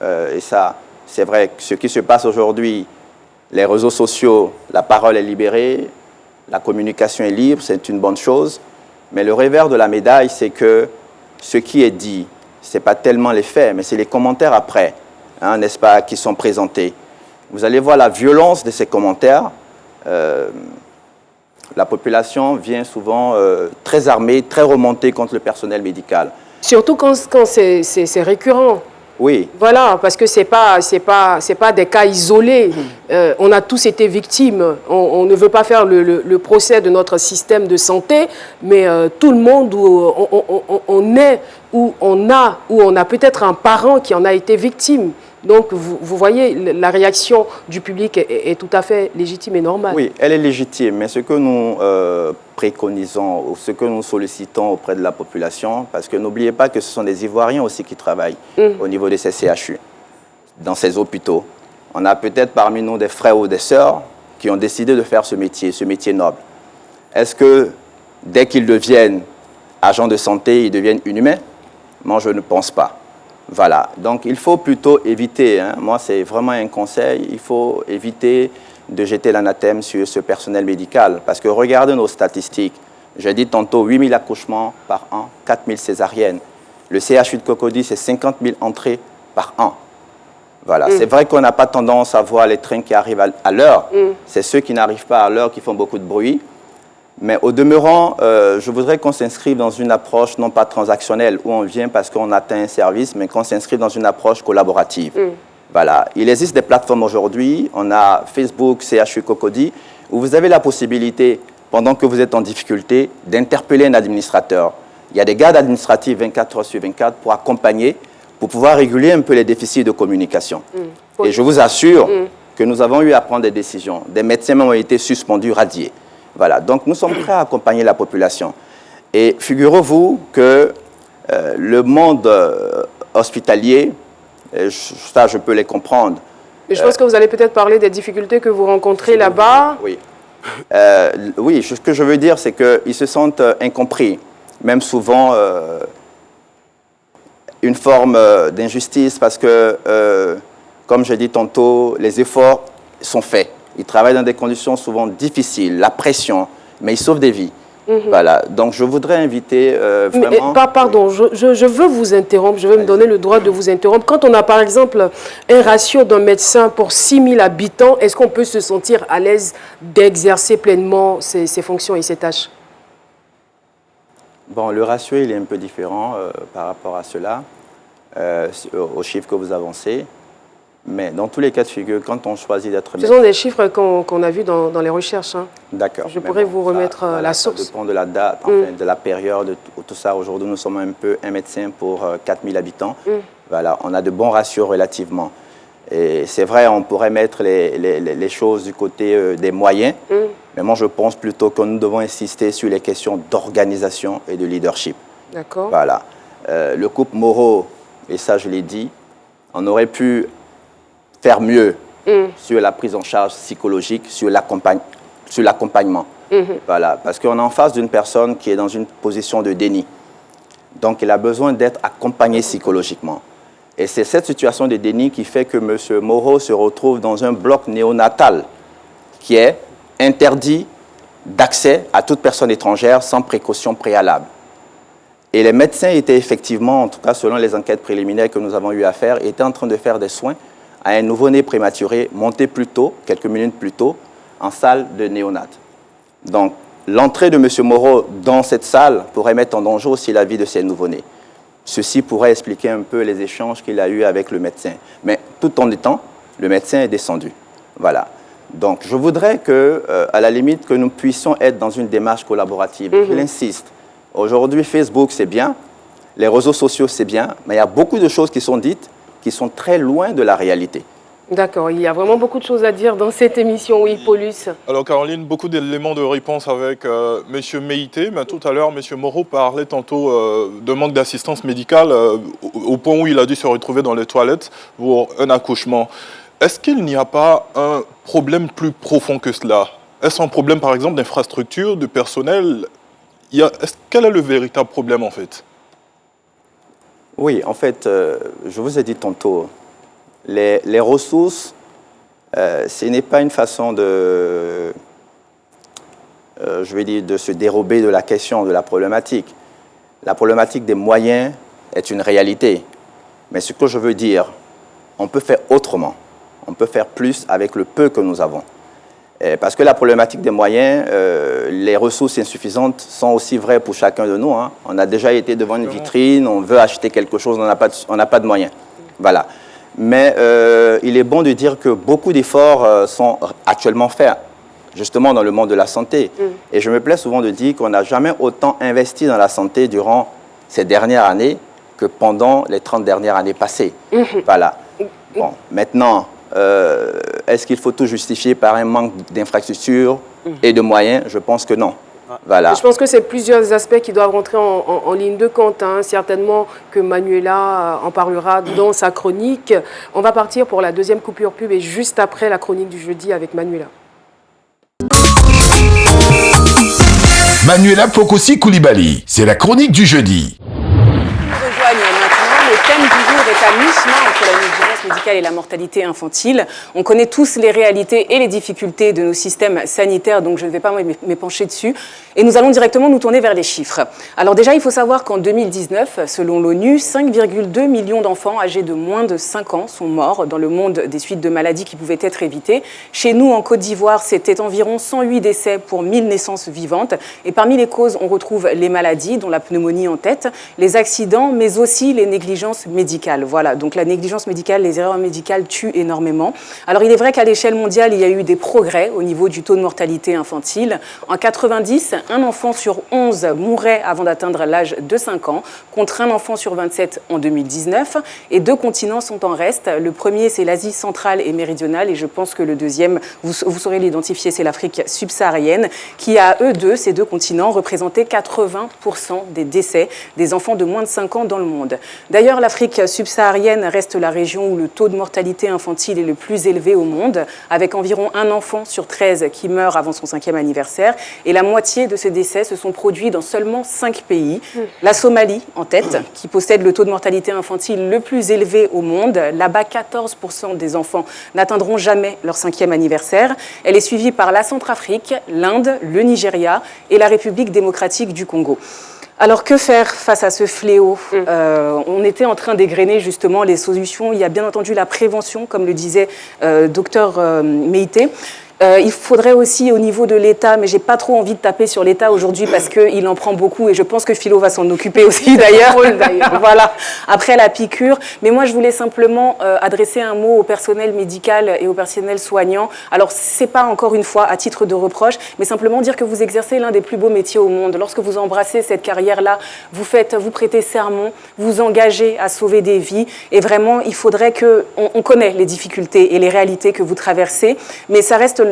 et ça, c'est vrai, ce qui se passe aujourd'hui, les réseaux sociaux, la parole est libérée, la communication est libre, c'est une bonne chose, mais le revers de la médaille, c'est que ce qui est dit, ce n'est pas tellement les faits, mais c'est les commentaires après, hein, n'est-ce pas, qui sont présentés. Vous allez voir la violence de ces commentaires. La population vient souvent très armée, très remontée contre le personnel médical. Surtout quand c'est récurrent. Oui. Voilà, parce que c'est pas des cas isolés. On a tous été victimes. On ne veut pas faire le procès de notre système de santé, mais tout le monde où on est, où on a peut-être un parent qui en a été victime. Donc, vous voyez, la réaction du public est tout à fait légitime et normale. Oui, elle est légitime, mais ce que nous préconisons, ou ce que nous sollicitons auprès de la population, parce que n'oubliez pas que ce sont des Ivoiriens aussi qui travaillent au niveau de ces CHU, dans ces hôpitaux. On a peut-être parmi nous des frères ou des sœurs qui ont décidé de faire ce métier noble. Est-ce que dès qu'ils deviennent agents de santé, ils deviennent inhumains? Moi, je ne pense pas. Voilà, donc il faut plutôt éviter, hein, moi c'est vraiment un conseil, il faut éviter de jeter l'anathème sur ce personnel médical. Parce que regardez nos statistiques, j'ai dit tantôt 8 000 accouchements par an, 4 000 césariennes. Le CHU de Cocody, c'est 50 000 entrées par an. Voilà, c'est vrai qu'on n'a pas tendance à voir les trains qui arrivent à l'heure, c'est ceux qui n'arrivent pas à l'heure qui font beaucoup de bruit. Mais au demeurant, je voudrais qu'on s'inscrive dans une approche non pas transactionnelle, où on vient parce qu'on atteint un service, mais qu'on s'inscrive dans une approche collaborative. Voilà. Il existe des plateformes aujourd'hui, on a Facebook, CHU Cocody, où vous avez la possibilité, pendant que vous êtes en difficulté, d'interpeller un administrateur. Il y a des gardes administratifs 24 heures sur 24 pour accompagner, pour pouvoir réguler un peu les déficits de communication. Et je vous assure que nous avons eu à prendre des décisions. Des médecins ont été suspendus, radiés. Voilà. Donc nous sommes prêts à accompagner la population. Et figurez-vous que le monde hospitalier, ça je peux les comprendre. Mais je pense que vous allez peut-être parler des difficultés que vous rencontrez là-bas. Oui. Oui, ce que je veux dire, c'est qu'ils se sentent incompris. Même souvent, une forme d'injustice parce que, comme je dis tantôt, les efforts sont faits. Ils travaillent dans des conditions souvent difficiles, la pression, mais ils sauvent des vies. Voilà, donc je voudrais inviter vraiment... Mais, pardon, je veux vous interrompre, je veux me donner le droit de vous interrompre. Quand on a par exemple un ratio d'un médecin pour 6 000 habitants, est-ce qu'on peut se sentir à l'aise d'exercer pleinement ses fonctions et ses tâches? Bon, le ratio, il est un peu différent par rapport à cela, aux chiffres que vous avancez. Mais dans tous les cas de figure, quand on choisit d'être médecin... Ce sont des chiffres qu'on a vus dans les recherches. Hein. D'accord. Je pourrais vous remettre la source. Ça dépend de la date, enfin, de la période, tout ça. Aujourd'hui, nous sommes un peu un médecin pour 4 000 habitants. Voilà, on a de bons ratios relativement. Et c'est vrai, on pourrait mettre les choses du côté des moyens. Mais moi, je pense plutôt que nous devons insister sur les questions d'organisation et de leadership. D'accord. Voilà. Le couple Moreau, et ça, je l'ai dit, on aurait pu faire mieux sur la prise en charge psychologique, sur l'accompagnement. Voilà, parce qu'on est en face d'une personne qui est dans une position de déni. Donc, il a besoin d'être accompagné psychologiquement. Et c'est cette situation de déni qui fait que M. Moreau se retrouve dans un bloc néonatal qui est interdit d'accès à toute personne étrangère sans précaution préalable. Et les médecins étaient effectivement, en tout cas selon les enquêtes préliminaires que nous avons eu à faire, étaient en train de faire des soins à un nouveau-né prématuré monté plus tôt, quelques minutes plus tôt, en salle de néonat. Donc, l'entrée de M. Moreau dans cette salle pourrait mettre en danger aussi la vie de ces nouveau-nés. Ceci pourrait expliquer un peu les échanges qu'il a eus avec le médecin. Mais tout en étant, le médecin est descendu. Voilà. Donc, je voudrais que, à la limite, que nous puissions être dans une démarche collaborative. Je l'insiste. Aujourd'hui, Facebook, c'est bien. Les réseaux sociaux, c'est bien. Mais il y a beaucoup de choses qui sont dites qui sont très loin de la réalité. D'accord, il y a vraiment beaucoup de choses à dire dans cette émission, oui, Paulus. Alors Caroline, beaucoup d'éléments de réponse avec M. Meïté, mais tout à l'heure, M. Moreau parlait tantôt de manque d'assistance médicale au point où il a dû se retrouver dans les toilettes pour un accouchement. Est-ce qu'il n'y a pas un problème plus profond que cela? Est-ce un problème, par exemple, d'infrastructure, de personnel? Quel est le véritable problème, en fait? Oui, en fait, je vous ai dit tantôt, les ressources, ce n'est pas une façon de, je vais dire, de se dérober de la question, de la problématique. La problématique des moyens est une réalité. Mais ce que je veux dire, on peut faire autrement. On peut faire plus avec le peu que nous avons. Parce que la problématique des moyens, les ressources insuffisantes sont aussi vraies pour chacun de nous. Hein. On a déjà été devant une vitrine, on veut acheter quelque chose, on n'a pas de moyens. Voilà. Mais il est bon de dire que beaucoup d'efforts sont actuellement faits, justement dans le monde de la santé. Et je me plais souvent de dire qu'on n'a jamais autant investi dans la santé durant ces dernières années que pendant les 30 dernières années passées. Voilà. Bon, maintenant... est-ce qu'il faut tout justifier par un manque d'infrastructures et de moyens? Je pense que non. Voilà. Je pense que c'est plusieurs aspects qui doivent rentrer en ligne de compte. Hein. Certainement que Manuela en parlera dans sa chronique. On va partir pour la deuxième coupure pub et juste après la chronique du jeudi avec Manuela. Manuela Fokosi Koulibaly, c'est la chronique du jeudi. Nous rejoignent maintenant le thème du jour est à mi-chemin entre la négligence médicale et la mortalité infantile. On connaît tous les réalités et les difficultés de nos systèmes sanitaires, donc je ne vais pas m'épancher dessus. Et nous allons directement nous tourner vers les chiffres. Alors déjà, il faut savoir qu'en 2019, selon l'ONU, 5,2 millions d'enfants âgés de moins de 5 ans sont morts dans le monde des suites de maladies qui pouvaient être évitées. Chez nous, en Côte d'Ivoire, c'était environ 108 décès pour 1000 naissances vivantes. Et parmi les causes, on retrouve les maladies, dont la pneumonie en tête, les accidents, mais aussi les négligences médicales. Voilà, donc la négligence médicale, les erreurs médicales tuent énormément. Alors il est vrai qu'à l'échelle mondiale, il y a eu des progrès au niveau du taux de mortalité infantile. En 90, un enfant sur 11 mourait avant d'atteindre l'âge de 5 ans, contre un enfant sur 27 en 2019. Et 2 continents sont en reste. Le premier, c'est l'Asie centrale et méridionale, et je pense que le deuxième, vous saurez l'identifier, c'est l'Afrique subsaharienne, qui a, eux deux, ces 2 continents, représenté 80% des décès des enfants de moins de 5 ans dans le monde. D'ailleurs, l'Afrique subsaharienne reste la région où le taux de mortalité infantile est le plus élevé au monde, avec environ un enfant sur 13 qui meurt avant son 5e anniversaire, et la moitié de ces décès se sont produits dans seulement 5 pays. La Somalie, en tête, qui possède le taux de mortalité infantile le plus élevé au monde. Là-bas, 14% des enfants n'atteindront jamais leur 5e anniversaire. Elle est suivie par la Centrafrique, l'Inde, le Nigeria et la République démocratique du Congo. Alors, que faire face à ce fléau ? On était en train d'égrener justement les solutions. Il y a bien entendu la prévention, comme le disait docteur Meïté. Il faudrait aussi au niveau de l'État, mais j'ai pas trop envie de taper sur l'État aujourd'hui parce qu'il en prend beaucoup et je pense que Philo va s'en occuper aussi d'ailleurs. Voilà, après la piqûre. Mais moi, je voulais simplement adresser un mot au personnel médical et au personnel soignant. Alors, c'est pas encore une fois à titre de reproche, mais simplement dire que vous exercez l'un des plus beaux métiers au monde. Lorsque vous embrassez cette carrière-là, vous prêtez serment, vous engagez à sauver des vies et vraiment, il faudrait on connaît les difficultés et les réalités que vous traversez, mais ça reste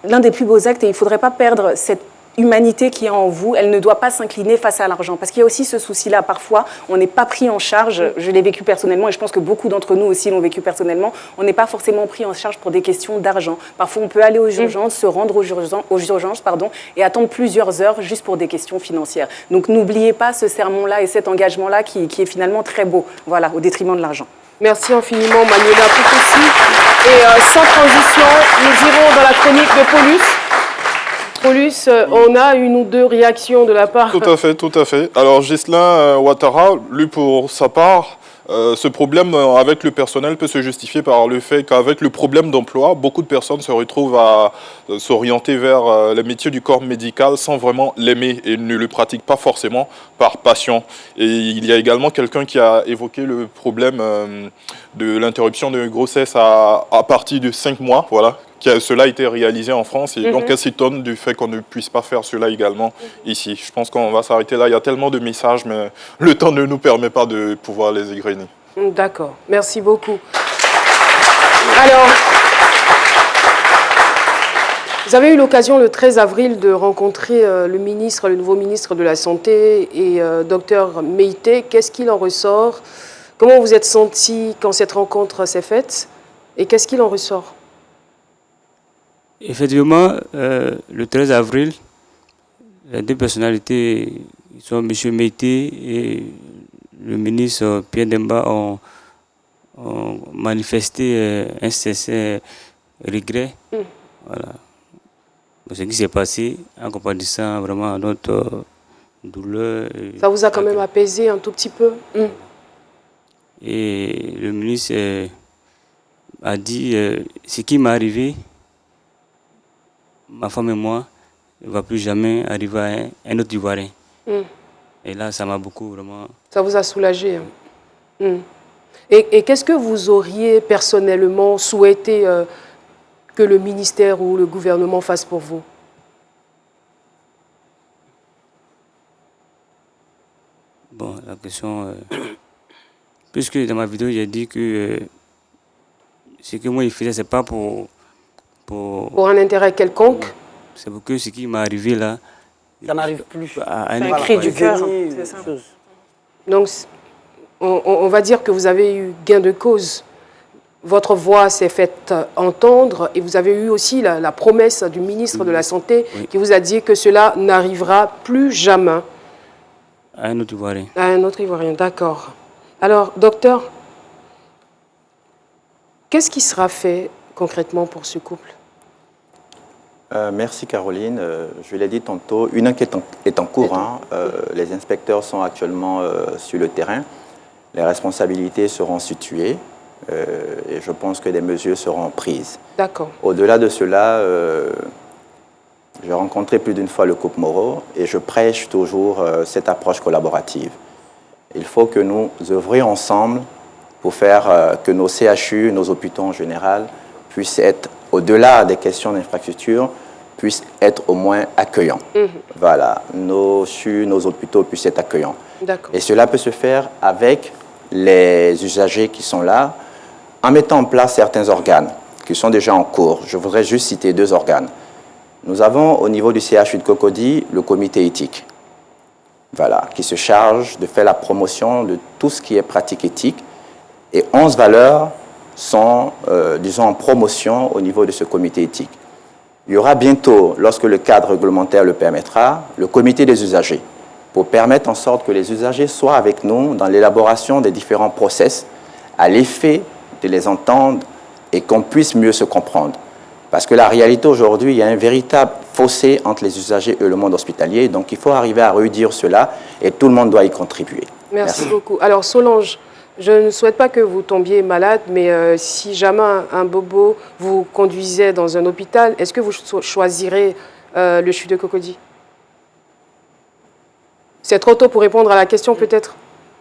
l'un des plus beaux actes et il ne faudrait pas perdre cette humanité qui est en vous. Elle ne doit pas s'incliner face à l'argent. Parce qu'il y a aussi ce souci-là. Parfois, on n'est pas pris en charge. Je l'ai vécu personnellement et je pense que beaucoup d'entre nous aussi l'ont vécu personnellement. On n'est pas forcément pris en charge pour des questions d'argent. Parfois, on peut aller aux urgences, se rendre aux urgences, et attendre plusieurs heures juste pour des questions financières. Donc, n'oubliez pas ce sermon-là et cet engagement-là qui est finalement très beau, voilà, au détriment de l'argent. Merci infiniment, Manuela Poutossi. Et sans transition, nous irons dans la chronique de Paulus. Paulus, on a 1 ou 2 réactions de la part... Tout à fait, tout à fait. Alors, Ghislain Ouattara, lui, pour sa part, ce problème avec le personnel peut se justifier par le fait qu'avec le problème d'emploi, beaucoup de personnes se retrouvent à s'orienter vers les métiers du corps médical sans vraiment l'aimer et ne le pratiquent pas forcément par passion. Et il y a également quelqu'un qui a évoqué le problème de l'interruption de grossesse à partir de 5 mois, voilà. Cela a été réalisé en France et donc elle s'étonne du fait qu'on ne puisse pas faire cela également ici. Je pense qu'on va s'arrêter là. Il y a tellement de messages, mais le temps ne nous permet pas de pouvoir les égrener. D'accord, merci beaucoup. Alors, vous avez eu l'occasion le 13 avril de rencontrer le nouveau ministre de la Santé et docteur Meïté. Qu'est-ce qu'il en ressort? Comment vous êtes senti quand cette rencontre s'est faite? Et qu'est-ce qu'il en ressort? Effectivement, le 13 avril, les 2 personnalités, sont M. Meïté et le ministre Pierre Demba, ont manifesté un sincère regret. Voilà. Ce qui s'est passé en compatissant vraiment à notre douleur. Ça vous a quand même apaisé un tout petit peu? Et le ministre a dit ce qui m'est arrivé, ma femme et moi, ne va plus jamais arriver à un autre Ivoirien. Et là, ça m'a beaucoup vraiment... Ça vous a soulagé. Et qu'est-ce que vous auriez personnellement souhaité que le ministère ou le gouvernement fasse pour vous? Bon, la question... puisque dans ma vidéo, j'ai dit que ce que moi, je faisais, ce n'est pas pour un intérêt quelconque? C'est pour que ce qui m'est arrivé là... Ça n'arrive plus. C'est un cri du cœur, c'est ça. Donc, on va dire que vous avez eu gain de cause. Votre voix s'est faite entendre et vous avez eu aussi la promesse du ministre de la Santé qui vous a dit que cela n'arrivera plus jamais. À un autre Ivoirien. À un autre Ivoirien, d'accord. Alors, docteur, qu'est-ce qui sera fait concrètement pour ce couple? Merci Caroline. Je l'ai dit tantôt, une enquête est en cours. Les inspecteurs sont actuellement sur le terrain. Les responsabilités seront situées et je pense que des mesures seront prises. D'accord. Au-delà de cela, j'ai rencontré plus d'une fois le couple Moreau et je prêche toujours cette approche collaborative. Il faut que nous œuvrions ensemble pour faire que nos CHU, nos hôpitaux en général, puissent être, au-delà des questions d'infrastructure, puissent être au moins accueillants. Voilà, nos CHU, nos hôpitaux puissent être accueillants. Et cela peut se faire avec les usagers qui sont là, en mettant en place certains organes qui sont déjà en cours. Je voudrais juste citer 2 organes. Nous avons au niveau du CHU de Cocody le comité éthique, voilà, qui se charge de faire la promotion de tout ce qui est pratique éthique. Et 11 valeurs sont, disons, en promotion au niveau de ce comité éthique. Il y aura bientôt, lorsque le cadre réglementaire le permettra, le comité des usagers, pour permettre en sorte que les usagers soient avec nous dans l'élaboration des différents process, à l'effet de les entendre et qu'on puisse mieux se comprendre. Parce que la réalité aujourd'hui, il y a un véritable fossé entre les usagers et le monde hospitalier, donc il faut arriver à réduire cela et tout le monde doit y contribuer. Merci beaucoup. Alors Solange, je ne souhaite pas que vous tombiez malade, mais si jamais un bobo vous conduisait dans un hôpital, est-ce que vous choisirez le CHU de Cocody? C'est trop tôt pour répondre à la question, peut-être?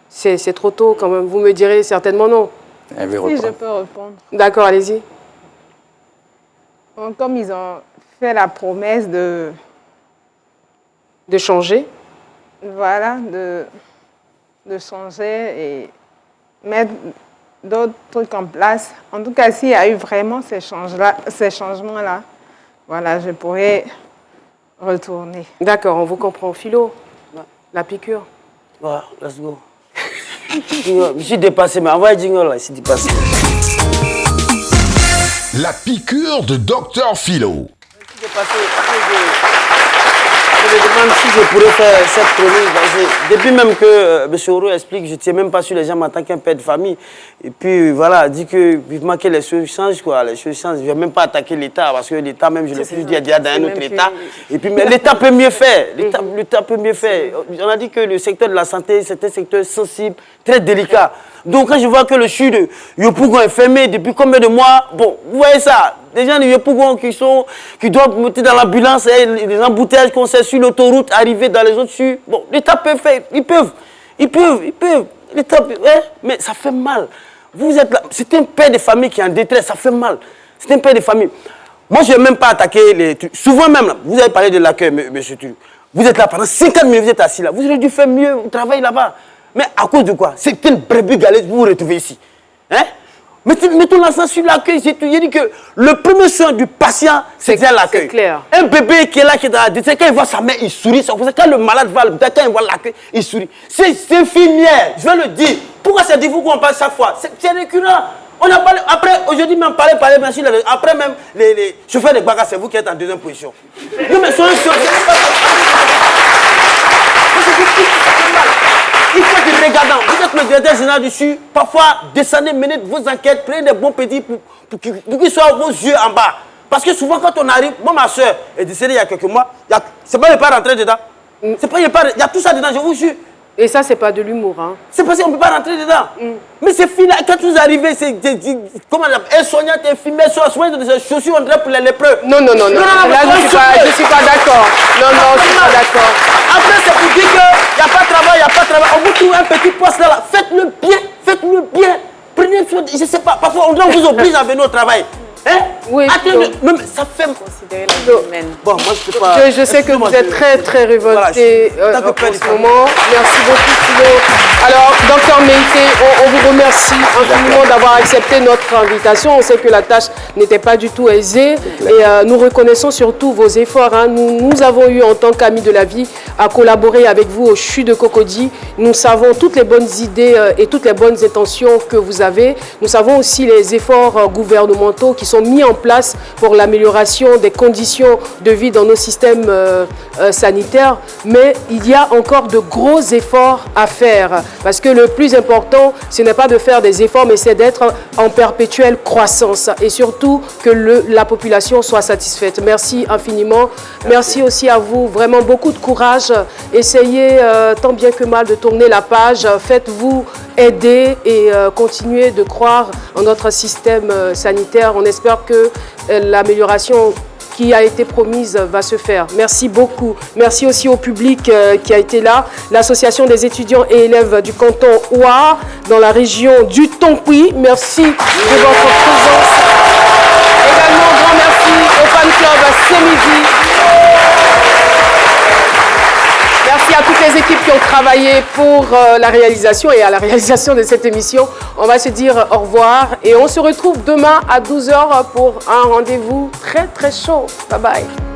C'est trop tôt quand même. Vous me direz certainement non. Si je peux répondre. D'accord, allez-y. Comme ils ont fait la promesse de changer. Voilà, de changer et mettre d'autres trucs en place. En tout cas, s'il y a eu vraiment ces changements-là, voilà, je pourrais retourner. D'accord, on vous comprend. Philo, la piqûre. Voilà, let's go. Je suis dépassé, mais envoyez jingle là, je suis dépassé. La piqûre de Dr Philo. Je me demande si je pourrais faire cette chronique. Depuis même que M. Oro explique, je ne tiens même pas sur les gens en tant qu'un père de famille. Et puis voilà, dit que vivement que les choses changent, quoi. Les choses changent. Je ne vais même pas attaquer l'État, parce que l'État, même, je l'ai plus dit, il y a dans un autre État. Et puis, mais l'État peut mieux faire. L'État peut mieux faire. On a dit que le secteur de la santé, c'est un secteur sensible, très délicat. Donc quand je vois que le CHU de Yopougon est fermé depuis combien de mois, bon, vous voyez ça, des gens de Yopougon qui doivent monter dans l'ambulance, les embouteillages qu'on sait sur l'autoroute, arriver dans les autres CHU, bon, l'État peut faire, ils peuvent, l'État peut, mais ça fait mal. Vous êtes là, c'est un père de famille qui est en détresse, ça fait mal, c'est un père de famille. Moi, je n'ai même pas attaqué les trucs, souvent même, là, vous avez parlé de l'accueil, monsieur Tulou, vous êtes là pendant 50 minutes, vous êtes assis là, vous auriez dû faire mieux, vous travaillez là-bas. Mais à cause de quoi? C'est une brebis galeuse que vous vous retrouvez ici. Hein? Mettons l'accent sur l'accueil. J'ai dit que le premier soin du patient, c'est déjà l'accueil. C'est clair. Un bébé qui est là, qui est dans la détresse, quand il voit sa mère, il sourit. Quand le malade va, quand il voit l'accueil, il sourit. C'est infirmière, je vais le dire. Pourquoi c'est de vous qu'on parle chaque fois? C'est récurrent. On a parlé, après, aujourd'hui même, parler, merci. Après même, les chauffeurs de bagarre, c'est vous qui êtes en deuxième position. Non, mais soyez sûr. Il faut être regardant. Vous êtes le directeur général du CHU. Parfois, descendez, menez vos enquêtes, prenez des bons petits pour qu'ils soient vos yeux en bas. Parce que souvent, quand on arrive, moi, ma soeur est décédée il y a quelques mois. C'est pas, il n'est pas rentré dedans. C'est pas, il y a tout ça dedans, je vous jure. Et ça, c'est pas de l'humour, hein? C'est parce qu'on ne peut pas rentrer dedans. Mais ces filles-là, quand vous arrivez, c'est. Comment on appelle? Elles-soignantes, infirmières, soignantes de ces chaussures, on dirait pour les lépreux. Non. Là, je suis pas d'accord. Non, je suis pas d'accord. Après, c'est pour dire qu'il n'y a pas de travail, il n'y a pas de travail. On vous trouve un petit poste là. Faites-le bien. Prenez soin, je ne sais pas, parfois on vous oblige à venir au travail. Hein? Oui. Non, mais ça fait considérer la vie humaine. Bon, moi je peux pas. Je sais que vous êtes très révolté en ce moment. Merci beaucoup, Philo. Alors, Dr Meïté, on vous remercie infiniment d'avoir accepté notre invitation. On sait que la tâche n'était pas du tout aisée et nous reconnaissons surtout vos efforts. Hein. Nous avons eu en tant qu'amis de la vie à collaborer avec vous au CHU de Cocody. Nous savons toutes les bonnes idées et toutes les bonnes intentions que vous avez. Nous savons aussi les efforts gouvernementaux qui sont sont mis en place pour l'amélioration des conditions de vie dans nos systèmes sanitaires, mais il y a encore de gros efforts à faire parce que le plus important, ce n'est pas de faire des efforts, mais c'est d'être en perpétuelle croissance et surtout que la population soit satisfaite. Merci infiniment. Merci aussi à vous. Vraiment beaucoup de courage. Essayez tant bien que mal de tourner la page. Faites-vous aider et continuez de croire en notre système sanitaire. On espère que l'amélioration qui a été promise va se faire. Merci beaucoup. Merci aussi au public qui a été là. L'Association des étudiants et élèves du canton Ouar dans la région du Tonkui. Merci de votre présence. Également, grand merci au fan club Semidi. Merci à toutes les équipes qui ont travaillé pour la réalisation et à la réalisation de cette émission. On va se dire au revoir et on se retrouve demain à 12h pour un rendez-vous très très chaud. Bye bye.